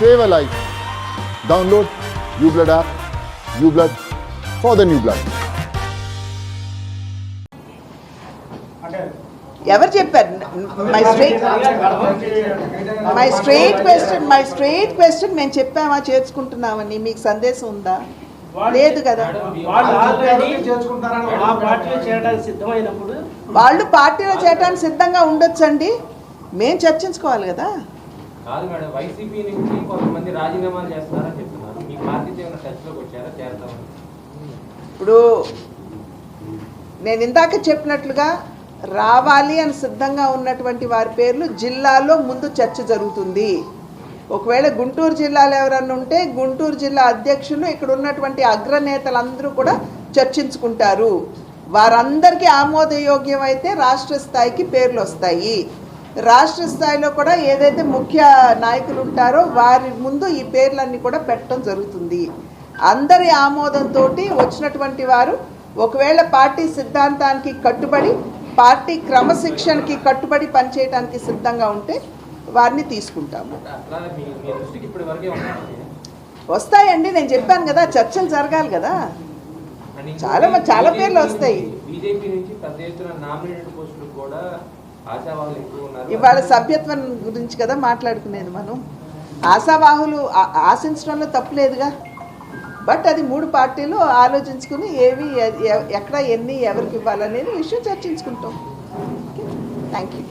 save a life. Download UBlood app. UBlood for the new blood. ఎవరు చెప్పారు? My straight question మేము చెప్పామా చేర్చుకుంటున్నామని మీకు సందేశం ఉందా? లేదు కదా. వాళ్ళు పార్టీలో చేరడానికి సిద్ధంగా ఉండొచ్చండి, మేము చర్చించుకోవాలి కదా. కాదు మేడం, వైసీపీ నుంచి కొంతమంది రాజీనామాలు చేస్తారని చెప్తున్నారు. మీ పార్టీతో ఏమైనా టచ్లోకి వచ్చారా చేరతామని? ఇప్పుడు నేను ఇందాక చెప్పినట్లుగా రావాలి అని సిద్ధంగా ఉన్నటువంటి వారి పేర్లు జిల్లాలో ముందు చర్చ జరుగుతుంది. ఒకవేళ గుంటూరు జిల్లాలో ఎవరన్నా ఉంటే గుంటూరు జిల్లా అధ్యక్షులు ఇక్కడ ఉన్నటువంటి అగ్రనేతలందరూ కూడా చర్చించుకుంటారు. వారందరికీ ఆమోదయోగ్యం అయితే రాష్ట్ర స్థాయికి పేర్లు వస్తాయి. రాష్ట్ర స్థాయిలో కూడా ఏదైతే ముఖ్య నాయకులు ఉంటారో వారి ముందు ఈ పేర్లన్నీ కూడా పెట్టడం జరుగుతుంది. అందరి ఆమోదంతో వచ్చినటువంటి వారు ఒకవేళ పార్టీ సిద్ధాంతానికి కట్టుబడి పార్టీ క్రమశిక్షణకి కట్టుబడి పనిచేయడానికి సిద్ధంగా ఉంటే వారిని తీసుకుంటాము. వస్తాయండి, నేను చెప్పాను కదా, చర్చలు జరగాలి కదా. చాలా పేర్లు వస్తాయి. ఇవాళ సభ్యత్వం గురించి కదా మాట్లాడుకునేది మనం. ఆశావాహులు ఆశించడంలో తప్పులేదుగా. బట్ అది 3 పార్టీలు ఆలోచించుకుని ఏవి ఎక్కడ ఎన్ని ఎవరికి ఇవ్వాలనేది విషయం చర్చించుకుంటాం. Thank you.